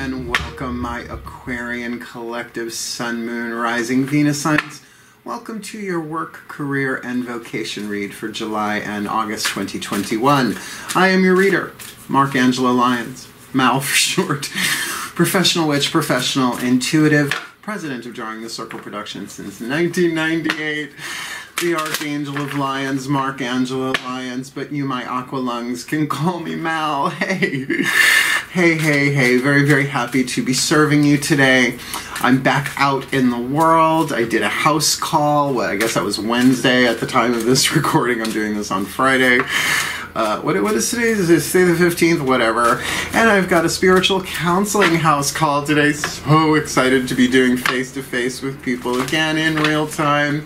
and welcome, my Aquarian collective Sun, Moon, Rising, Venus signs. Welcome to your work, career, and vocation read for July and August 2021. I am your reader, Angelo Lyons, Mal for short, professional witch, professional intuitive, president of Drawing the Circle Productions since 1998. The Archangel of Lyons, Angelo Lyons, but you, my aqua lungs, can call me Mal. Hey, hey, very, very happy to be serving you today. I'm back out in the world. I did a house call. Well, I guess that was Wednesday at the time of this recording. I'm doing this on Friday. What is today? Is it today the 15th? Whatever. And I've got a spiritual counseling house call today. So excited to be doing face-to-face with people again in real time.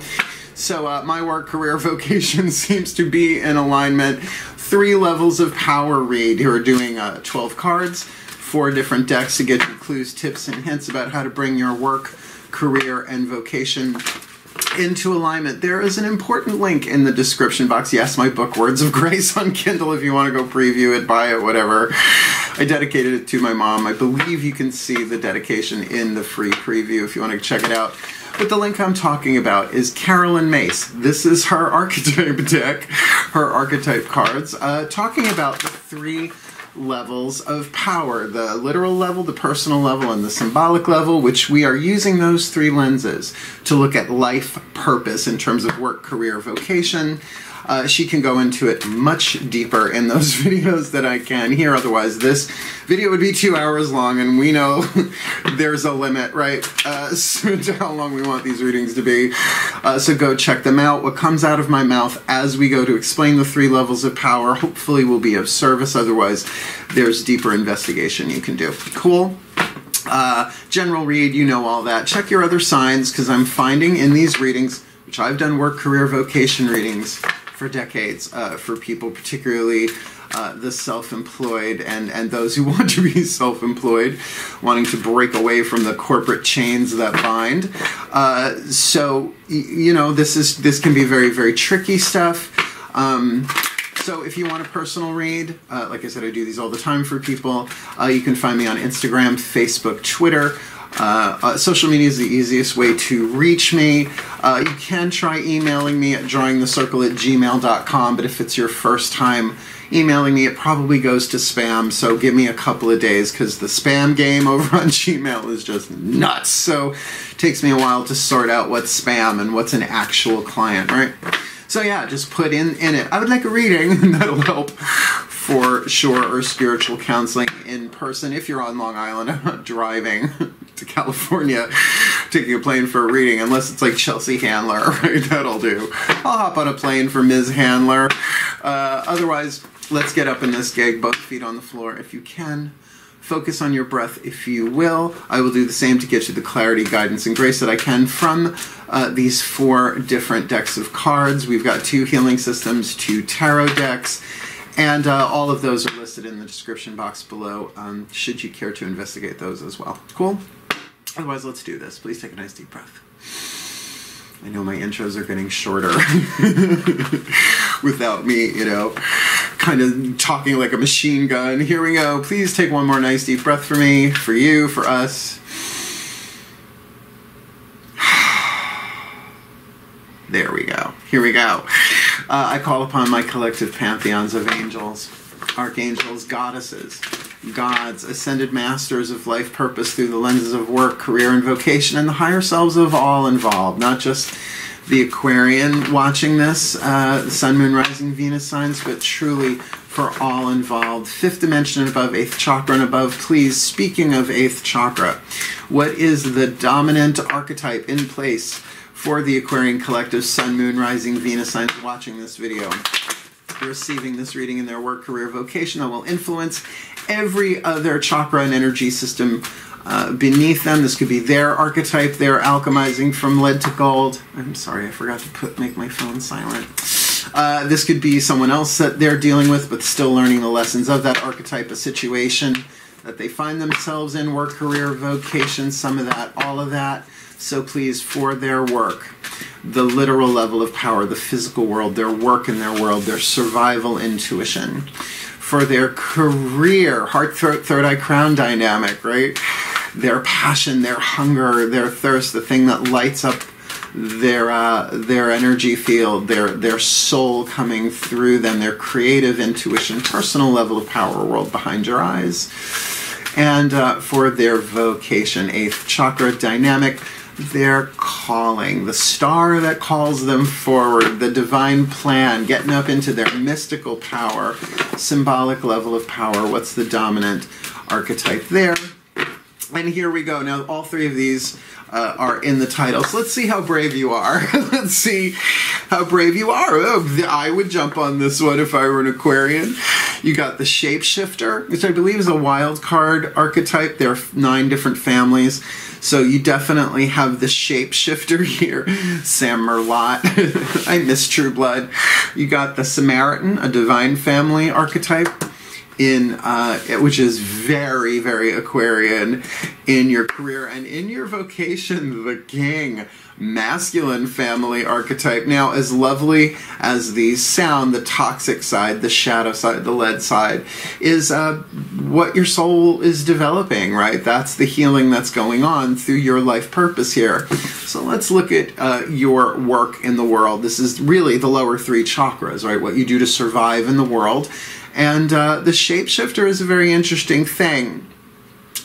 So my work, career, vocation seems to be in alignment. 3 levels of power read. You're doing 12 cards, 4 different decks to get you clues, tips, and hints about how to bring your work, career, and vocation into alignment. There is an important link in the description box. Yes, my book, Words of Grace, on Kindle. If you want to go preview it, buy it, whatever. I dedicated it to my mom. I believe you can see the dedication in the free preview if you want to check it out. But the link I'm talking about is Carolyn Myss. This is her archetype deck, her archetype cards, talking about the 3 levels of power, the literal level, the personal level, and the symbolic level, which we are using those 3 lenses to look at life purpose in terms of work, career, vocation. She can go into it much deeper in those videos that I can here. Otherwise, this video would be 2 hours long, and we know there's a limit, right, to how long we want these readings to be. So go check them out. What comes out of my mouth as we go to explain the 3 levels of power hopefully will be of service. Otherwise, there's deeper investigation you can do. Cool? General read, you know all that. Check your other signs, because I'm finding in these readings, which I've done work, career, vocation readings for decades, for people, particularly the self-employed and those who want to be self-employed, wanting to break away from the corporate chains that bind. So, you know, this can be very, very tricky stuff. So if you want a personal read, like I said, I do these all the time for people. You can find me on Instagram, Facebook, Twitter. Social media is the easiest way to reach me. You can try emailing me at drawingthecircle@gmail.com, but if it's your first time emailing me, it probably goes to spam, so give me a couple of days, because the spam game over on Gmail is just nuts. So it takes me a while to sort out what's spam and what's an actual client, right? So yeah, just put in it, I would like a reading, and that'll help for sure, or spiritual counseling in person. If you're on Long Island, I'm not driving to California, taking a plane for a reading, unless it's like Chelsea Handler, right? That'll do. I'll hop on a plane for Ms. Handler. Otherwise, let's get up in this gig, both feet on the floor if you can. Focus on your breath if you will. I will do the same to get you the clarity, guidance, and grace that I can from these 4 different decks of cards. We've got 2 healing systems, 2 tarot decks, and all of those are listed in the description box below, should you care to investigate those as well. Cool? Otherwise, let's do this. Please take a nice deep breath. I know my intros are getting shorter without me, you know, kind of talking like a machine gun. Here we go. Please take one more nice deep breath for me, for you, for us. There we go. Here we go. I call upon my collective pantheons of angels, archangels, goddesses, gods, ascended masters of life purpose through the lenses of work, career, and vocation, and the higher selves of all involved, not just the Aquarian watching this, Sun, Moon, Rising, Venus signs, but truly for all involved. 5th dimension and above, 8th chakra and above. Please, speaking of 8th chakra, what is the dominant archetype in place for the Aquarian collective Sun, Moon, Rising, Venus signs watching this video, receiving this reading in their work, career, vocation that will influence every other chakra and energy system beneath them? This could be their archetype. They're alchemizing from lead to gold. I'm sorry, I forgot to make my phone silent. This could be someone else that they're dealing with, but still learning the lessons of that archetype, a situation that they find themselves in, work, career, vocation, some of that, all of that. So please, for their work, the literal level of power, the physical world, their work in their world, their survival intuition, for their career, heart, throat, third eye, crown dynamic, right? Their passion, their hunger, their thirst, the thing that lights up their energy field, their soul coming through them, their creative intuition, personal level of power, world behind your eyes. And for their vocation, 8th chakra dynamic, their calling, the star that calls them forward, the divine plan, getting up into their mystical power, symbolic level of power. What's the dominant archetype there? And here we go. Now, all three of these are in the title. So let's see how brave you are. Let's see how brave you are. Oh, I would jump on this one if I were an Aquarian. You got the shapeshifter, which I believe is a wild card archetype. There are 9 different families. So you definitely have the shapeshifter here. Sam Merlot. I miss True Blood. You got the Samaritan, a divine family archetype, which is very, very Aquarian in your career. And in your vocation, the king, masculine family archetype. Now, as lovely as these sound, the toxic side, the shadow side, the lead side, is what your soul is developing, right? That's the healing that's going on through your life purpose here. So let's look at your work in the world. This is really the lower 3 chakras, right? What you do to survive in the world. And the shapeshifter is a very interesting thing.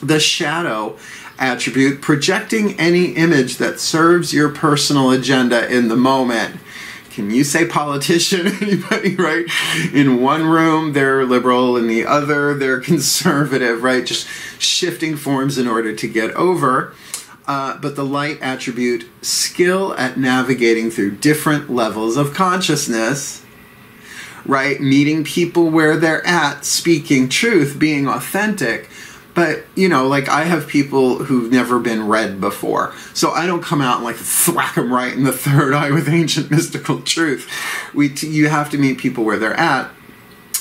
The shadow attribute, projecting any image that serves your personal agenda in the moment. Can you say politician? Anybody, right? In one room, they're liberal. In the other, they're conservative, right? Just shifting forms in order to get over. But the light attribute, skill at navigating through different levels of consciousness, right? Meeting people where they're at, speaking truth, being authentic. But, you know, like I have people who've never been read before. So I don't come out and like thwack them right in the third eye with ancient mystical truth. You have to meet people where they're at.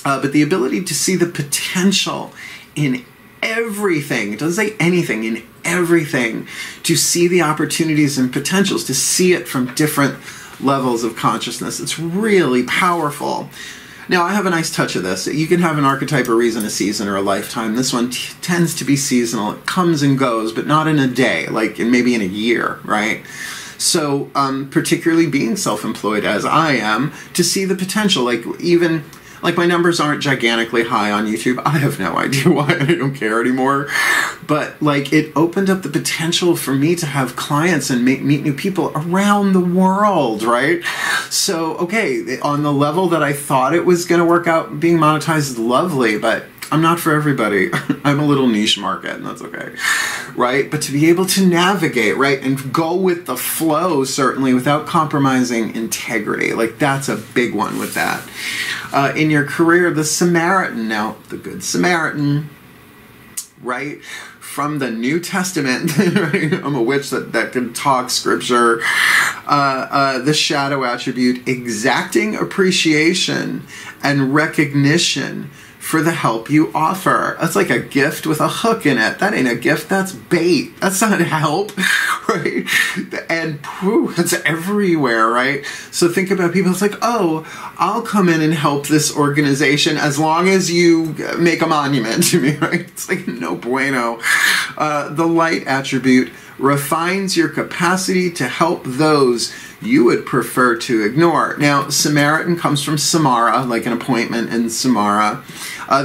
But the ability to see the potential in everything, it doesn't say anything, in everything, to see the opportunities and potentials, to see it from different levels of consciousness. It's really powerful. Now, I have a nice touch of this. You can have an archetype, a reason, a season, or a lifetime. This one tends to be seasonal. It comes and goes, but not in a day, like maybe in a year, right? So, particularly being self-employed as I am, to see the potential, like even... Like, my numbers aren't gigantically high on YouTube. I have no idea why. I don't care anymore. But, like, it opened up the potential for me to have clients and meet new people around the world, right? So, okay, on the level that I thought it was going to work out, being monetized is lovely, but I'm not for everybody. I'm a little niche market, and that's okay, right? But to be able to navigate, right, and go with the flow, certainly, without compromising integrity, like, that's a big one with that. In your career, the Samaritan, now, the Good Samaritan, right, from the New Testament, right? I'm a witch that can talk scripture. The shadow attribute, exacting appreciation and recognition for the help you offer. That's like a gift with a hook in it. That ain't a gift, that's bait. That's not help, right? And whew, it's everywhere, right? So think about people, it's like, oh, I'll come in and help this organization as long as you make a monument to me, right? It's like, no bueno. The light attribute refines your capacity to help those you would prefer to ignore. Now, Samaritan comes from Samara, like an appointment in Samara.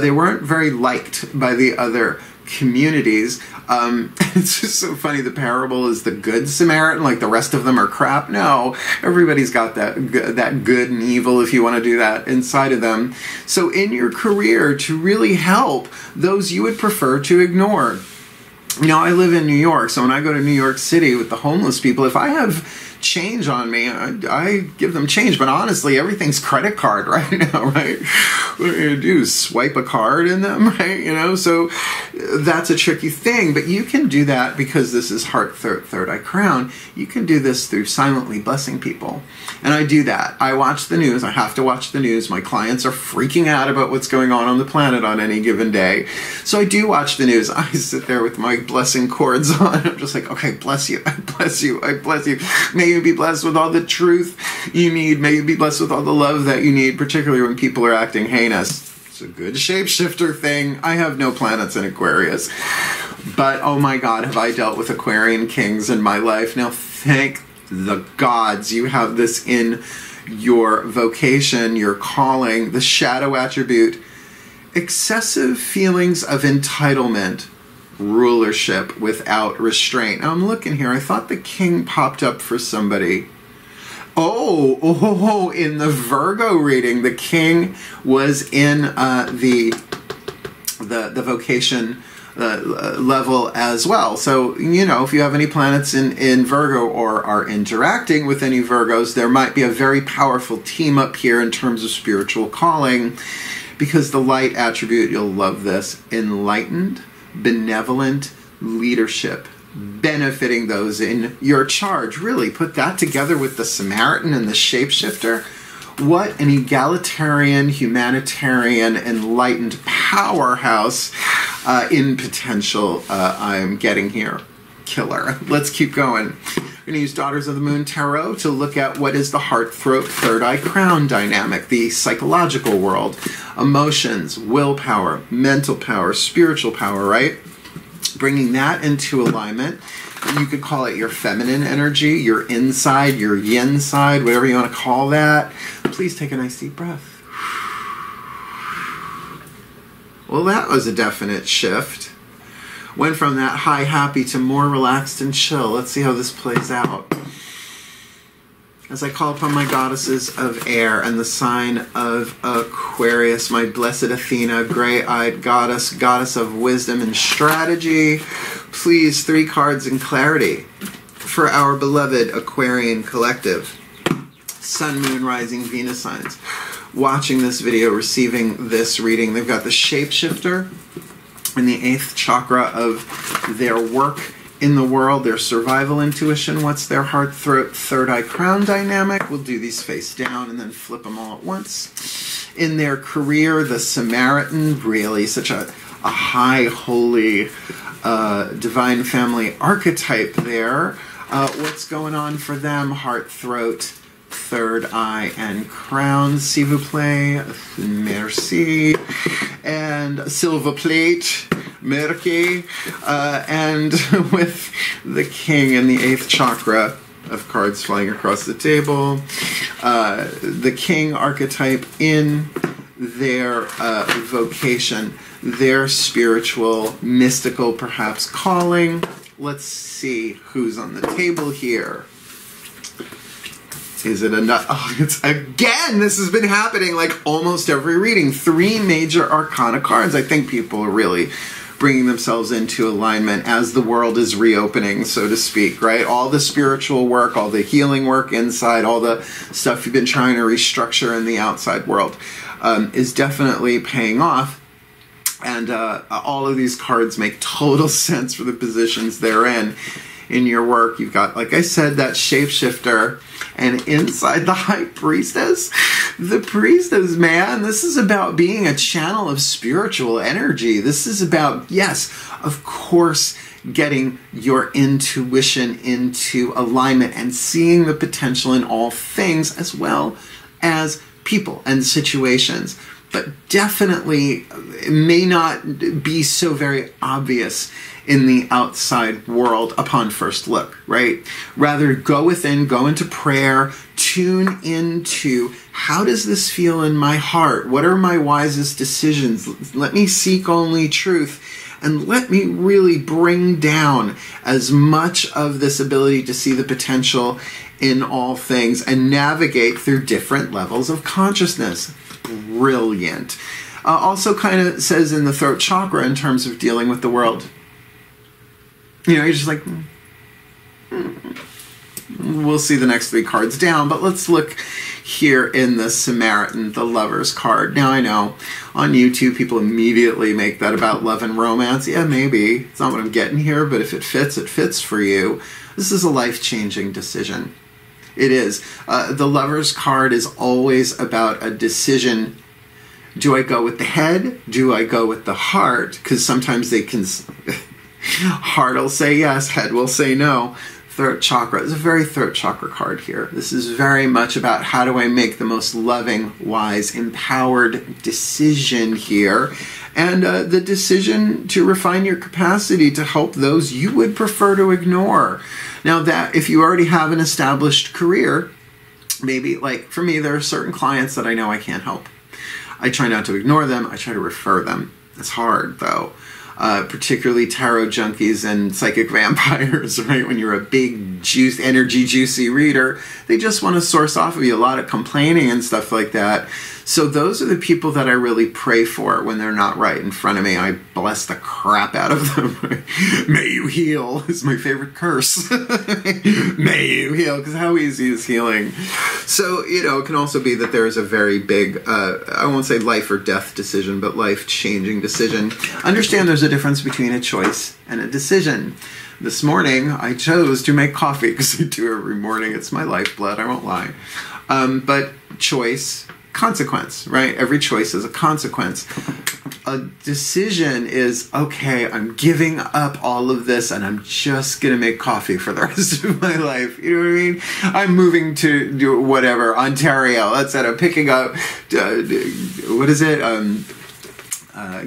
They weren't very liked by the other communities. It's just so funny. The parable is the Good Samaritan, like the rest of them are crap. No, everybody's got that good and evil, if you want to do that, inside of them. So in your career, to really help those you would prefer to ignore. You know, I live in New York, so when I go to New York City with the homeless people, if I have change on me, I give them change, but honestly, everything's credit card right now, right? What are you gonna do, swipe a card in them, right? You know, so that's a tricky thing, but you can do that because this is heart, third eye, crown. You can do this through silently blessing people, and I do that. I watch the news. I have to watch the news. My clients are freaking out about what's going on the planet on any given day, so I do watch the news. I sit there with my blessing cords on. I'm just like, okay, bless you, I bless you, I bless you. May you be blessed with all the truth you need. May you be blessed with all the love that you need, particularly when people are acting heinous. It's a good shapeshifter thing. I have no planets in Aquarius. But, oh my God, have I dealt with Aquarian kings in my life. Now, thank the gods you have this in your vocation, your calling, the shadow attribute. Excessive feelings of entitlement, rulership without restraint. Now, I'm looking here. I thought the king popped up for somebody. Oh, in the Virgo reading, the king was in the vocation level as well. So, you know, if you have any planets in Virgo or are interacting with any Virgos, there might be a very powerful team up here in terms of spiritual calling, because the light attribute, you'll love this, enlightened, benevolent leadership, benefiting those in your charge. Really, put that together with the Samaritan and the shapeshifter. What an egalitarian, humanitarian, enlightened powerhouse in potential I'm getting here. Killer. Let's keep going. We're going to use Daughters of the Moon Tarot to look at what is the heart, throat, third eye, crown dynamic, the psychological world, emotions, willpower, mental power, spiritual power, right? Bringing that into alignment. You could call it your feminine energy, your inside, your yin side, whatever you want to call that. Please take a nice deep breath. Well, that was a definite shift. Went from that high happy to more relaxed and chill. Let's see how this plays out. As I call upon my goddesses of air and the sign of Aquarius, my blessed Athena, gray-eyed goddess, goddess of wisdom and strategy, please, 3 cards in clarity for our beloved Aquarian collective. Sun, Moon, Rising, Venus signs. Watching this video, receiving this reading, they've got the shapeshifter in the 8th chakra of their work in the world, their survival intuition. What's their heart, throat, third eye, crown dynamic? We'll do these face down and then flip them all at once. In their career, the Samaritan, really such a high, holy, divine family archetype there. What's going on for them? Heart, throat, third eye, and crown. S'il vous plaît, merci, and silver plate, merci, and with the king in the 8th chakra of cards flying across the table, the king archetype in their vocation, their spiritual, mystical, perhaps calling. Let's see who's on the table here. Is it enough? Oh, it's again, this has been happening like almost every reading. 3 major arcana cards. I think people are really bringing themselves into alignment as the world is reopening, so to speak, right? All the spiritual work, all the healing work inside, all the stuff you've been trying to restructure in the outside world is definitely paying off. And all of these cards make total sense for the positions they're in your work. You've got, like I said, that shapeshifter, and inside the high priestess, the priestess, man, this is about being a channel of spiritual energy. This is about, yes, of course, getting your intuition into alignment and seeing the potential in all things as well as people and situations. But definitely it may not be so very obvious in the outside world upon first look, right? Rather, go within, go into prayer, tune into how does this feel in my heart? What are my wisest decisions? Let me seek only truth, and let me really bring down as much of this ability to see the potential in all things and navigate through different levels of consciousness. Brilliant. Also kind of says in the throat chakra in terms of dealing with the world. You know, you're just like, we'll see the next 3 cards down, but let's look here in the Samaritan, the Lover's card. Now, I know on YouTube people immediately make that about love and romance. Yeah, maybe. It's not what I'm getting here, but if it fits for you. This is a life-changing decision. It is. The Lover's card is always about a decision. Do I go with the head? Do I go with the heart? Because sometimes they can... Heart will say yes, head will say no. throat chakra. It's a very throat chakra card here. This is very much about how do I make the most loving, wise, empowered decision here. And the decision to refine your capacity to help those you would prefer to ignore. Now that if you already have an established career, maybe like for me, there are certain clients that I know I can't help. I try not to ignore them. I try to refer them. It's hard though. Particularly tarot junkies and psychic vampires, right? When you're a big energy juicy reader, they just want to source off of you, a lot of complaining and stuff like that. So those are the people that I really pray for when they're not right in front of me. I bless the crap out of them. May you heal is my favorite curse. May you heal, because how easy is healing? So, you know, it can also be that there is a very big, I won't say life or death decision, but life-changing decision. Understand there's a difference between a choice and a decision. This morning, I chose to make coffee, because I do every morning. It's my lifeblood, I won't lie. But choice, consequence, right? Every choice is a consequence. A decision is, okay, I'm giving up all of this and I'm just going to make coffee for the rest of my life. You know what I mean? I'm moving to do whatever, Ontario. Let's say I'm picking up, what is it?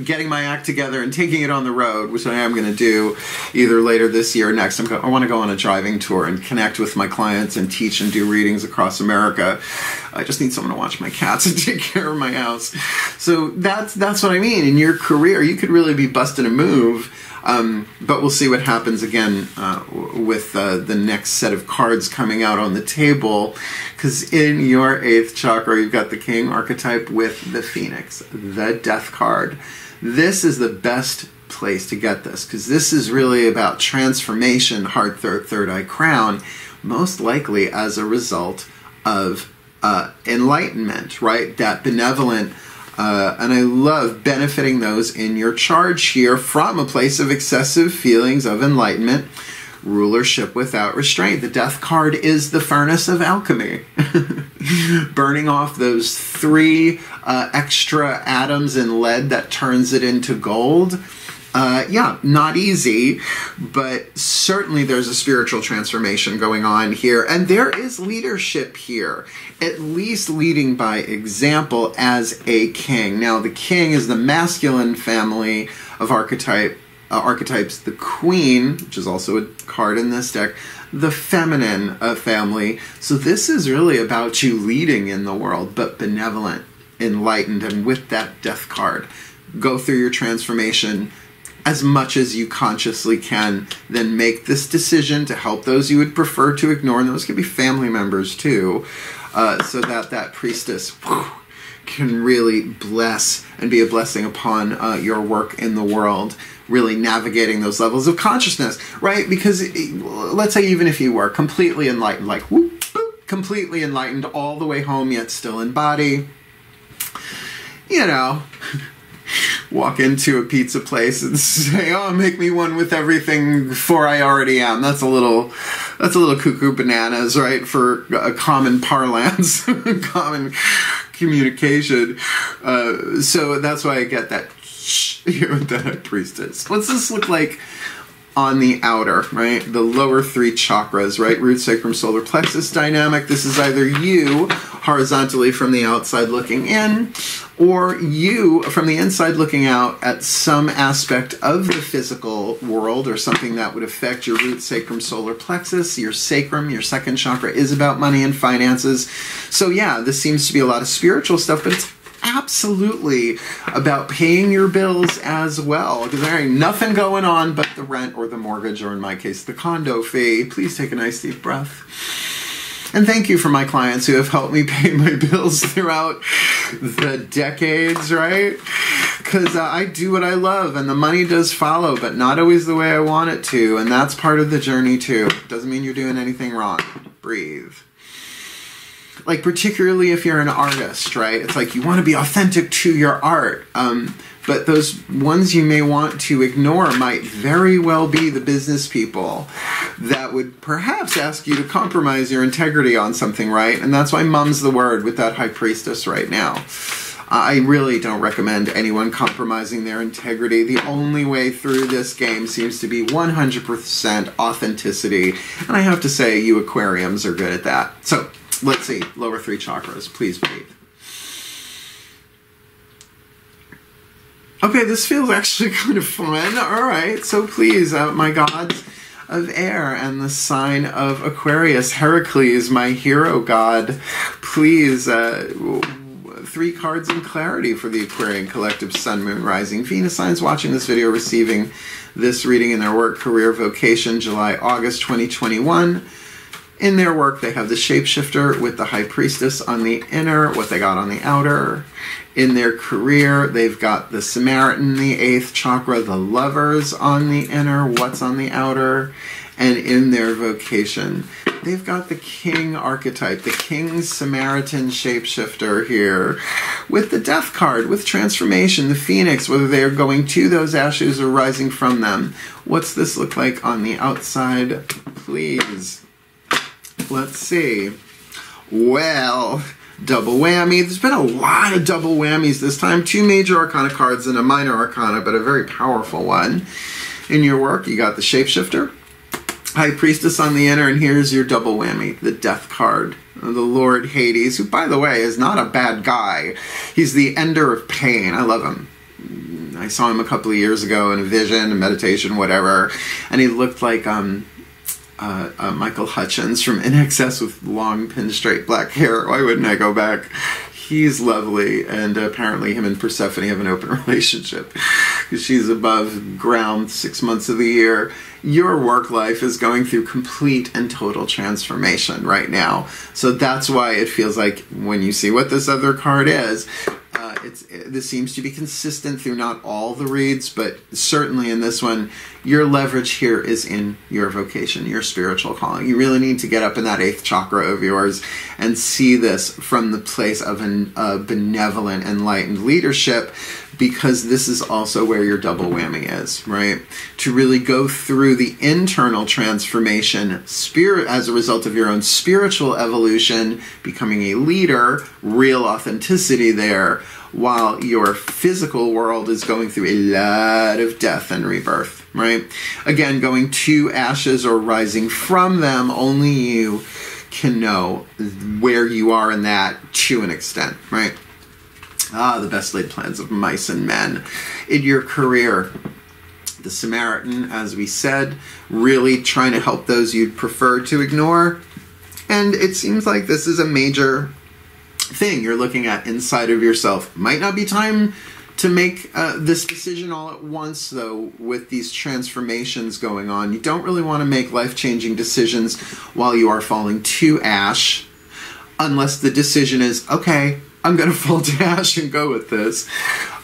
Getting my act together and taking it on the road, which I am going to do either later this year or next. I want to go on a driving tour and connect with my clients and teach and do readings across America. I just need someone to watch my cats and take care of my house. So that's what I mean. In your career, you could really be busting a move. But we'll see what happens again with the next set of cards coming out on the table. Because in your 8th chakra, you've got the King archetype with the Phoenix, the Death card. This is the best place to get this, because this is really about transformation, heart, third eye, crown, most likely as a result of enlightenment, right? That benevolent. And I love benefiting those in your charge here from a place of excessive feelings of enlightenment, rulership without restraint. The Death card is the furnace of alchemy. Burning off those 3 extra atoms in lead that turns it into gold. Yeah, not easy, but certainly there's a spiritual transformation going on here. And there is leadership here, at least leading by example as a king. Now, the king is the masculine family of archetypes, the queen, which is also a card in this deck, the feminine family. So this is really about you leading in the world, but benevolent, enlightened, and with that Death card. Go through your transformation as much as you consciously can, then make this decision to help those you would prefer to ignore, and those can be family members too, so that priestess can really bless and be a blessing upon your work in the world, really navigating those levels of consciousness, right? Because let's say even if you were completely enlightened, like whoop, boop, completely enlightened all the way home, yet still in body, you know, walk into a pizza place and say, "Oh, make me one with everything, for I already am." That's a little cuckoo bananas, right? For a common parlance, common communication. So that's why I get that here with that priestess. What's this look like on the outer, right? The lower 3 chakras, right? Root, sacrum, solar plexus dynamic. This is either you horizontally from the outside looking in, or you from the inside looking out at some aspect of the physical world, or something that would affect your root, sacrum, solar plexus. Your sacrum, your 2nd chakra, is about money and finances. So yeah, this seems to be a lot of spiritual stuff, but it's absolutely about paying your bills as well, because there ain't nothing going on but the rent or the mortgage, or in my case, the condo fee. Please take a nice deep breath. And thank you for my clients who have helped me pay my bills throughout the decades, right? Because I do what I love, and the money does follow, but not always the way I want it to, and that's part of the journey too. Doesn't mean you're doing anything wrong. Breathe. Like, particularly if you're an artist, right? It's like you want to be authentic to your art. But those ones you may want to ignore might very well be the business people that would perhaps ask you to compromise your integrity on something, right? And that's why mum's the word with that high priestess right now. I really don't recommend anyone compromising their integrity. The only way through this game seems to be 100% authenticity. And I have to say, you Aquariums are good at that. So, let's see. Lower 3 chakras. Please breathe. Okay, this feels actually kind of fun. All right, so please, my gods of air and the sign of Aquarius, Heracles, my hero god, please, 3 cards in clarity for the Aquarian collective Sun, Moon, Rising, Venus signs watching this video, receiving this reading in their work, career, vocation, July, August 2021. In their work, they have the Shapeshifter with the High Priestess on the inner, what they got on the outer. In their career, they've got the Samaritan, the 8th chakra, the Lovers on the inner, what's on the outer. And in their vocation, they've got the King archetype, the King Samaritan Shapeshifter here, with the Death card, with transformation, the Phoenix, whether they are going to those ashes or rising from them. What's this look like on the outside, please? Let's see. Well, double whammy. There's been a lot of double whammies this time. 2 major arcana cards and a minor arcana, but a very powerful one. In your work, you got the Shapeshifter, High Priestess on the inner, and here's your double whammy, the Death card. The Lord Hades, who, by the way, is not a bad guy. He's the ender of pain. I love him. I saw him a couple of years ago in a vision, a meditation, whatever, and he looked like Michael Hutchins from In Excess with long pinstripe black hair. Why wouldn't I go back? He's lovely, and apparently him and Persephone have an open relationship because she's above ground 6 months of the year. Your work life is going through complete and total transformation right now. So that's why it feels like when you see what this other card is, this seems to be consistent through not all the reads, but certainly in this one, your leverage here is in your vocation, your spiritual calling. You really need to get up in that 8th chakra of yours and see this from the place of a benevolent, enlightened leadership, because this is also where your double whammy is, right? To really go through the internal transformation as a result of your own spiritual evolution, becoming a leader, real authenticity there, while your physical world is going through a lot of death and rebirth, right? Again, going to ashes or rising from them, only you can know where you are in that to an extent, right? Ah, the best laid plans of mice and men. In your career, the Samaritan, as we said, really trying to help those you'd prefer to ignore. And it seems like this is a major thing you're looking at inside of yourself. Might not be time to make this decision all at once, though, with these transformations going on. You don't really want to make life-changing decisions while you are falling to ash, unless the decision is, okay, I'm going to fall to ash and go with this.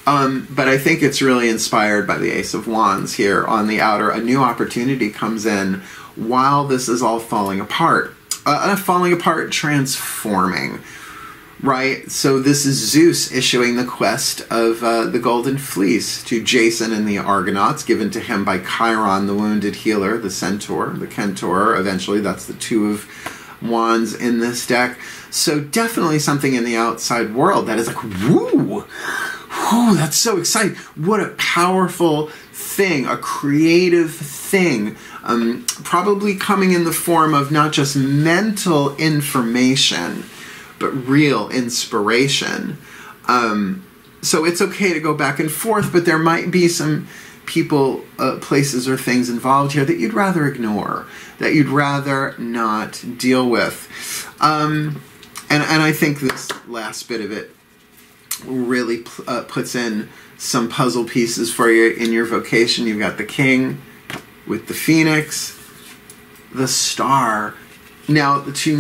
But I think it's really inspired by the Ace of Wands here on the outer. A new opportunity comes in while this is all falling apart. Transforming. Right? So this is Zeus issuing the quest of the Golden Fleece to Jason and the Argonauts, given to him by Chiron, the wounded healer, the Centaur, the Centaur. Eventually, that's the 2 of Wands in this deck. So definitely something in the outside world that is like, woo! Whoo, that's so exciting. What a powerful thing, a creative thing. Probably coming in the form of not just mental information, but real inspiration. So it's okay to go back and forth, but there might be some people, places, or things involved here that you'd rather ignore, that you'd rather not deal with. And I think this last bit of it really puts in some puzzle pieces for you in your vocation. You've got the King with the Phoenix, the Star. Now, too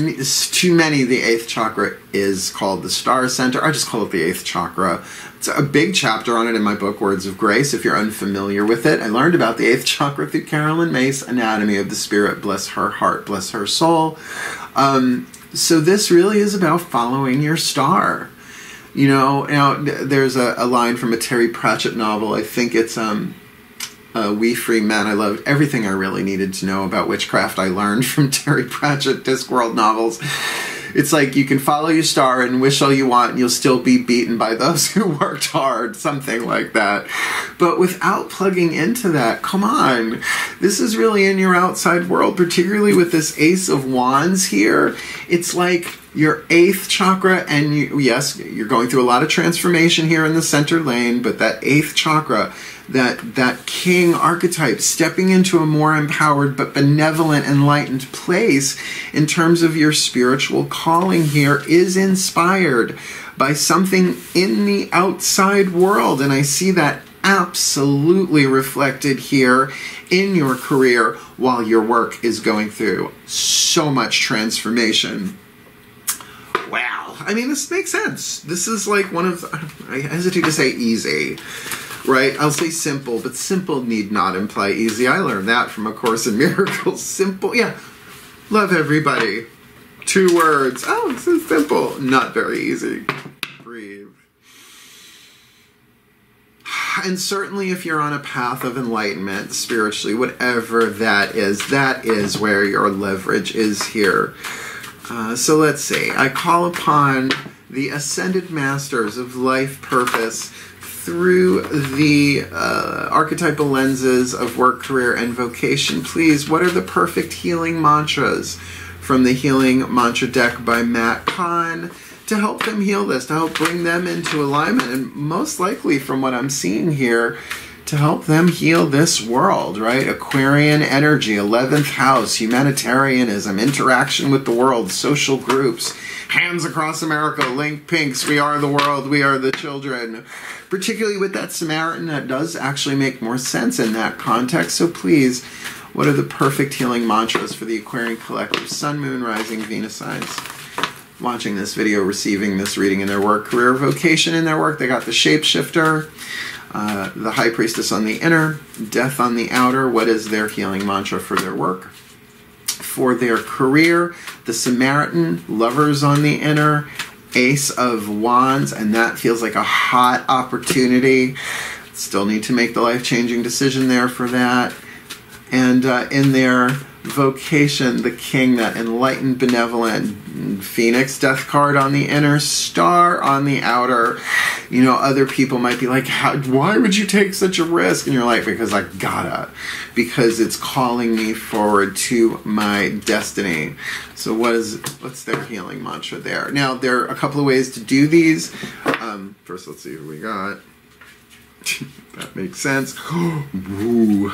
many, the 8th chakra is called the Star Center. I just call it the 8th chakra. It's a big chapter on it in my book, Words of Grace, if you're unfamiliar with it. I learned about the 8th chakra through Carolyn Myss, Anatomy of the Spirit. Bless her heart, bless her soul. So this really is about following your star. You know, now there's a line from a Terry Pratchett novel. I think it's We Free Men. I loved everything I really needed to know about witchcraft I learned from Terry Pratchett Discworld novels. It's like you can follow your star and wish all you want and you'll still be beaten by those who worked hard, something like that. But without plugging into that, come on, this is really in your outside world, particularly with this Ace of Wands here. It's like your 8th chakra, and yes, you're going through a lot of transformation here in the center lane, but that 8th chakra, that king archetype, stepping into a more empowered but benevolent, enlightened place in terms of your spiritual calling here, is inspired by something in the outside world. And I see that absolutely reflected here in your career while your work is going through so much transformation. Wow. I mean, this makes sense. This is like one of, I hesitate to say easy, right? I'll say simple, but simple need not imply easy. I learned that from A Course in Miracles. Simple, yeah. Love everybody. 2 words. Oh, it's so simple. Not very easy. Breathe. And certainly if you're on a path of enlightenment, spiritually, whatever that is where your leverage is here. So let's see. I call upon the ascended masters of life purpose through the archetypal lenses of work, career, and vocation. Please, what are the perfect healing mantras from the Healing Mantra deck by Matt Kahn to help them heal this, to help bring them into alignment, and most likely from what I'm seeing here, to help them heal this world, right? Aquarian energy, 11th house, humanitarianism, interaction with the world, social groups, hands across America, link pinks, we are the world, we are the children. Particularly with that Samaritan, that does actually make more sense in that context. So please, what are the perfect healing mantras for the Aquarian collective, Sun, Moon, Rising, Venus signs? Watching this video, receiving this reading in their work, career, vocation in their work, they got the Shapeshifter, the High Priestess on the inner, Death on the outer. What is their healing mantra for their work? For their career, the Samaritan, Lovers on the inner, Ace of Wands, and that feels like a hot opportunity. Still need to make the life-changing decision there for that. And in their vocation, the King, that enlightened, benevolent Phoenix, Death card on the inner, Star on the outer. You know, other people might be like, why would you take such a risk? And you're like, because I gotta. Because it's calling me forward to my destiny. So what's their healing mantra there? Now, there are a couple of ways to do these. First, let's see who we got. That makes sense. Ooh.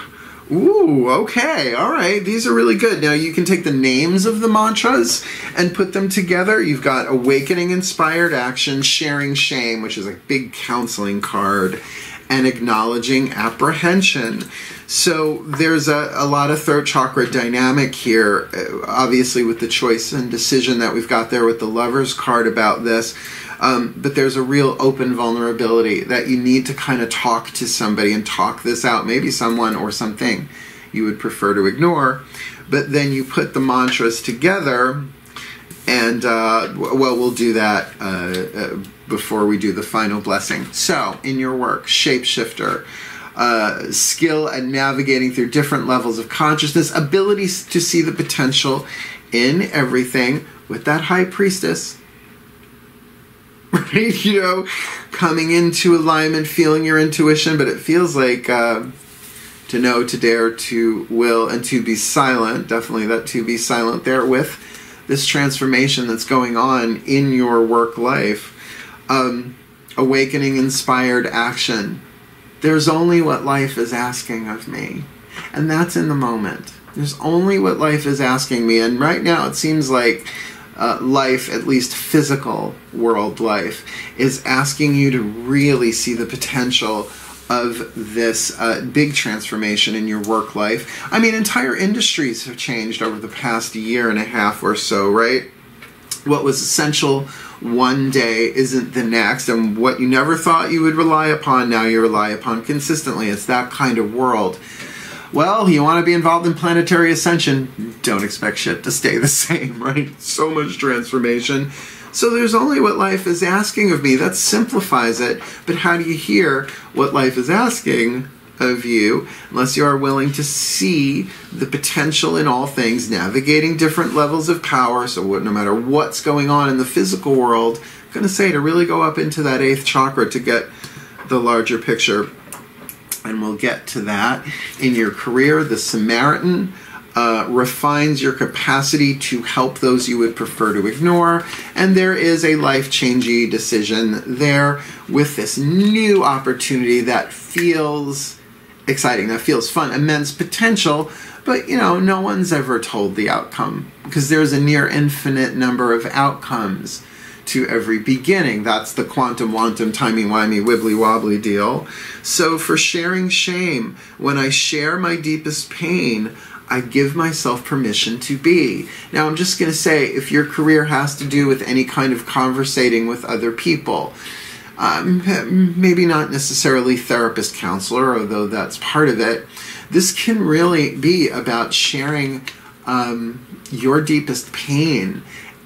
Ooh, okay, all right. These are really good. Now you can take the names of the mantras and put them together. You've got Awakening Inspired Action, Sharing Shame, which is a big counseling card, and Acknowledging Apprehension. So there's a lot of throat chakra dynamic here, obviously with the choice and decision that we've got there with the Lovers card about this. But there's a real open vulnerability that you need to kind of talk to somebody and talk this out. Maybe someone or something you would prefer to ignore. But then you put the mantras together and, well, we'll do that before we do the final blessing. So, in your work, Shapeshifter, skill at navigating through different levels of consciousness, abilities to see the potential in everything with that High Priestess. Right, you know, coming into alignment, feeling your intuition, but it feels like to know, to dare, to will, and to be silent. Definitely that to be silent there with this transformation that's going on in your work life. Awakening Inspired Action. There's only what life is asking of me, and that's in the moment. There's only what life is asking me, and right now it seems like life, at least physical world life, is asking you to really see the potential of this big transformation in your work life. I mean, entire industries have changed over the past year and a half or so, right? What was essential one day isn't the next, and what you never thought you would rely upon, now you rely upon consistently. It's that kind of world. Well, you want to be involved in planetary ascension, don't expect shit to stay the same, right? So much transformation. So there's only what life is asking of me. That simplifies it. But how do you hear what life is asking of you, unless you are willing to see the potential in all things, navigating different levels of power. So no matter what's going on in the physical world, I'm going to say to really go up into that 8th chakra to get the larger picture. And we'll get to that. In your career, the Samaritan refines your capacity to help those you would prefer to ignore, and there is a life-changing decision there with this new opportunity that feels exciting, that feels fun, immense potential, but you know, no one's ever told the outcome because there's a near infinite number of outcomes to every beginning. That's the quantum wantum timey-wimey wibbly-wobbly deal. So for sharing shame, when I share my deepest pain, I give myself permission to be. Now, I'm just going to say, if your career has to do with any kind of conversating with other people, maybe not necessarily therapist, counselor, although that's part of it, this can really be about sharing your deepest pain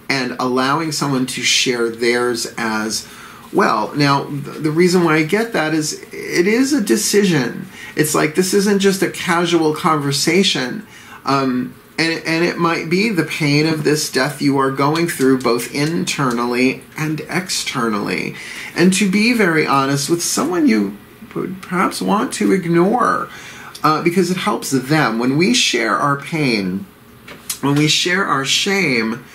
and allowing someone to share theirs as well. Now, the reason why I get that is it is a decision. It's like this isn't just a casual conversation. And it might be the pain of this death you are going through both internally and externally. And to be very honest with someone you would perhaps want to ignore because it helps them. When we share our pain, when we share our shame,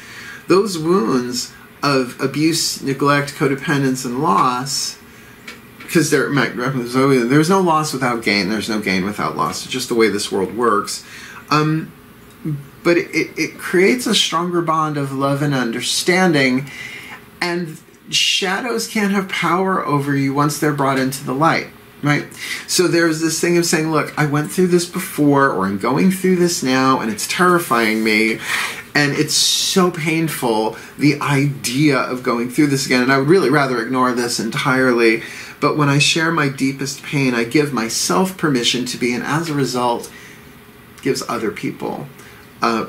those wounds of abuse, neglect, codependence, and loss, because there's no loss without gain, there's no gain without loss. It's just the way this world works. But it creates a stronger bond of love and understanding, and shadows can't have power over you once they're brought into the light, right? So there's this thing of saying, look, I went through this before, or I'm going through this now, and it's terrifying me, and it's so painful, the idea of going through this again, and I would really rather ignore this entirely. But when I share my deepest pain, I give myself permission to be, and as a result, gives other people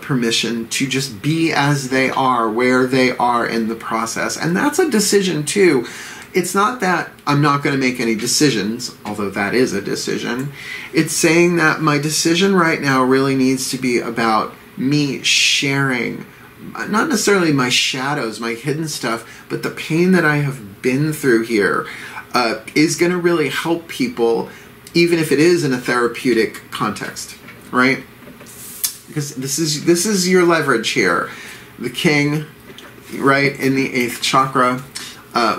permission to just be as they are, where they are in the process. And that's a decision too. It's not that I'm not going to make any decisions, although that is a decision. It's saying that my decision right now really needs to be about me sharing, not necessarily my shadows, my hidden stuff, but the pain that I have been through here is going to really help people, even if it is in a therapeutic context. Right? Because this is your leverage here. The king, right, in the 8th chakra,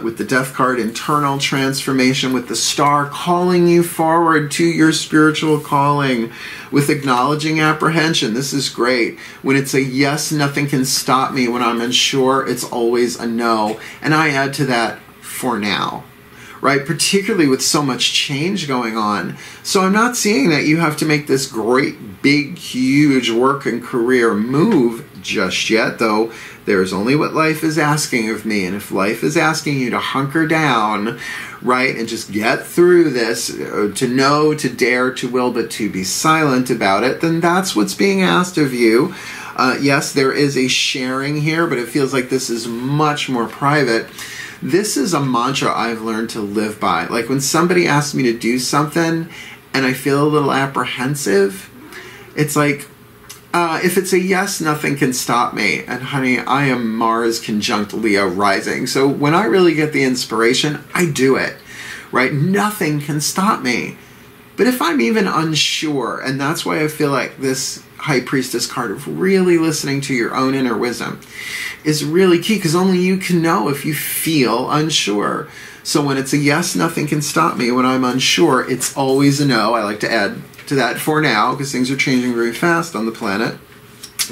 with the death card, internal transformation, with the star calling you forward to your spiritual calling, with acknowledging apprehension. This is great. When it's a yes, nothing can stop me. When I'm unsure, it's always a no. And I add to that, for now. Right, particularly with so much change going on. So I'm not seeing that you have to make this great, big, huge work and career move just yet, though there's only what life is asking of me. And if life is asking you to hunker down, right, and just get through this, to know, to dare, to will, but to be silent about it, then that's what's being asked of you. Yes, there is a sharing here, but it feels like this is much more private. This is a mantra I've learned to live by. Like when somebody asks me to do something and I feel a little apprehensive, it's like, if it's a yes, nothing can stop me. And honey, I am Mars conjunct Leo rising. So when I really get the inspiration, I do it, right? Nothing can stop me. But if I'm even unsure, and that's why I feel like this High Priestess card of really listening to your own inner wisdom is really key, because only you can know if you feel unsure. So when it's a yes, nothing can stop me. When I'm unsure, it's always a no. I like to add to that for now, because things are changing very fast on the planet.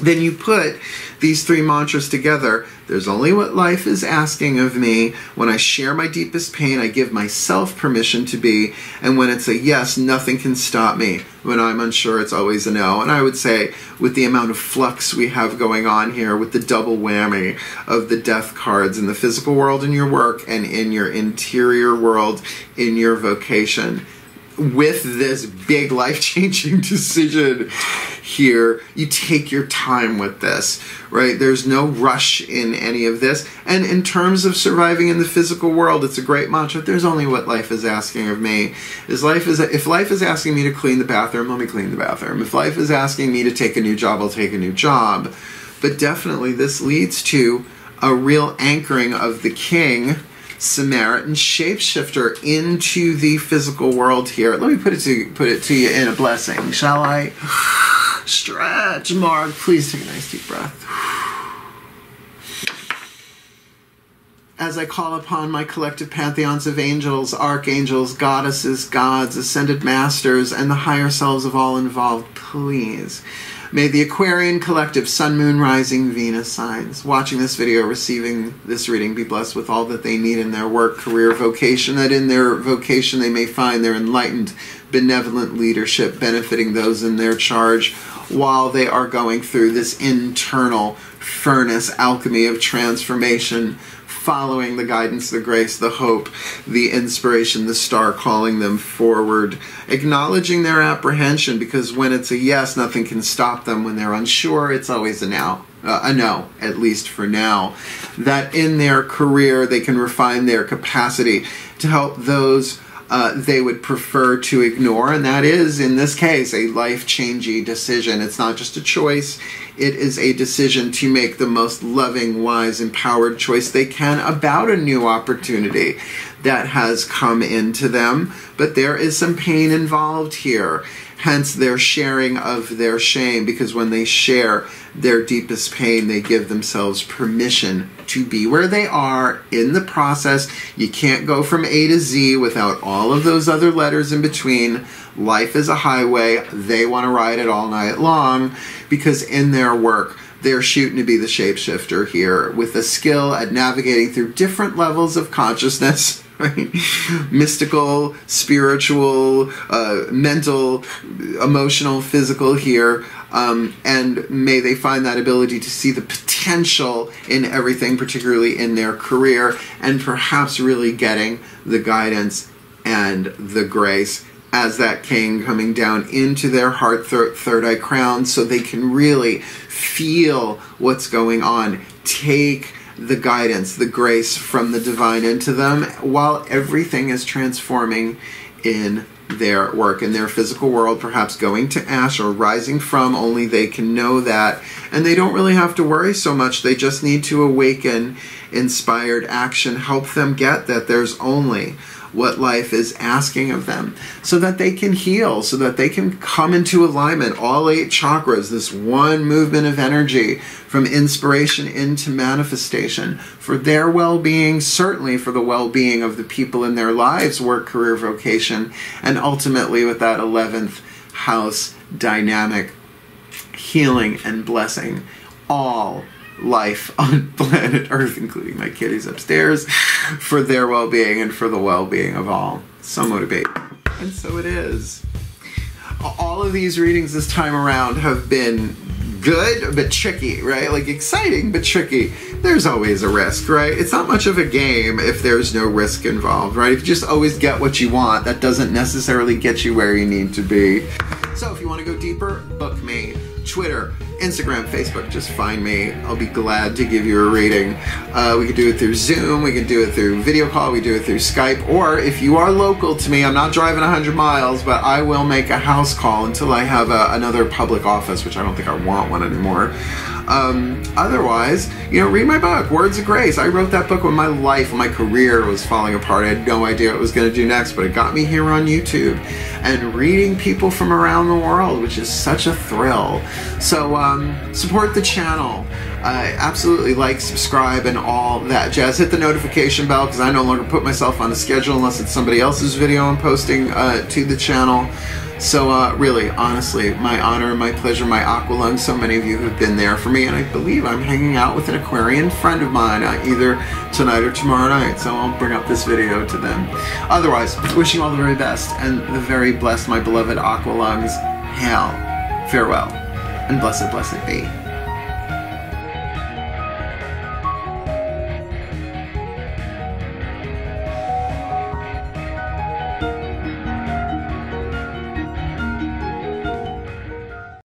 Then you put these 3 mantras together. There's only what life is asking of me. When I share my deepest pain, I give myself permission to be. And when it's a yes, nothing can stop me. When I'm unsure, it's always a no. And I would say, with the amount of flux we have going on here, with the double whammy of the death cards in the physical world in your work and in your interior world in your vocation, with this big life-changing decision here, you take your time with this, right? There's no rush in any of this. And in terms of surviving in the physical world, it's a great mantra. There's only what life is asking of me. If life is asking me to clean the bathroom, let me clean the bathroom. If life is asking me to take a new job, I'll take a new job. But definitely this leads to a real anchoring of the king, Samaritan shapeshifter into the physical world here. Let me put it to you in a blessing, shall I? Stretch, Mark. Please take a nice deep breath. As I call upon my collective pantheons of angels, archangels, goddesses, gods, ascended masters, and the higher selves of all involved, please, may the Aquarian collective Sun, Moon, Rising, Venus signs watching this video, receiving this reading, be blessed with all that they need in their work, career, vocation, that in their vocation they may find their enlightened, benevolent leadership benefiting those in their charge while they are going through this internal furnace alchemy of transformation, following the guidance, the grace, the hope, the inspiration, the star calling them forward, acknowledging their apprehension, because when it's a yes, nothing can stop them. When they're unsure, it's always a no, at least for now. That in their career, they can refine their capacity to help those they would prefer to ignore, and that is, in this case, a life-changing decision. It's not just a choice, it is a decision to make the most loving, wise, empowered choice they can about a new opportunity that has come into them. But there is some pain involved here, hence their sharing of their shame, because when they share their deepest pain, they give themselves permission to be where they are in the process. You can't go from A to Z without all of those other letters in between. Life is a highway. They want to ride it all night long, because in their work, they're shooting to be the shapeshifter here with a skill at navigating through different levels of consciousness, right? Mystical, spiritual, mental, emotional, physical here. And may they find that ability to see the potential in everything, particularly in their career, and perhaps really getting the guidance and the grace as that king coming down into their heart, third eye crown, so they can really feel what's going on. Take the guidance, the grace from the divine into them while everything is transforming in their work, in their physical world, perhaps going to ash or rising from. Only they can know that, and they don't really have to worry so much. They just need to awaken inspired action, help them get that there's only what life is asking of them, so that they can heal, so that they can come into alignment, all 8 chakras, this one movement of energy from inspiration into manifestation, for their well-being, certainly for the well-being of the people in their lives, work, career, vocation, and ultimately with that 11th house dynamic, healing and blessing all life on planet Earth, including my kitties upstairs, for their well-being and for the well-being of all. So motivate. And so it is. All of these readings this time around have been good but tricky, right? Like exciting but tricky. There's always a risk, right? It's not much of a game if there's no risk involved, right? If you just always get what you want, that doesn't necessarily get you where you need to be. So if you want to go deeper, book me. Twitter, Instagram, Facebook, just find me. I'll be glad to give you a reading. We can do it through Zoom, we can do it through video call, we do it through Skype, or if you are local to me, I'm not driving 100 miles, but I will make a house call until I have another public office, which I don't think I want one anymore. Otherwise, read my book, Words of Grace. I wrote that book when my life, when my career was falling apart. I had no idea what I was going to do next, but it got me here on YouTube and reading people from around the world, which is such a thrill. So support the channel. Absolutely like, subscribe, and all that jazz. Hit the notification bell, because I no longer put myself on a schedule unless it's somebody else's video I'm posting to the channel. So really, honestly, my honor, my pleasure, my aqua lungs. So many of you have been there for me, and I believe I'm hanging out with an Aquarian friend of mine either tonight or tomorrow night, so I'll bring up this video to them. Otherwise, wishing you all the very best and the very blessed, my beloved aqua lungs. Hail, farewell, and blessed, blessed be.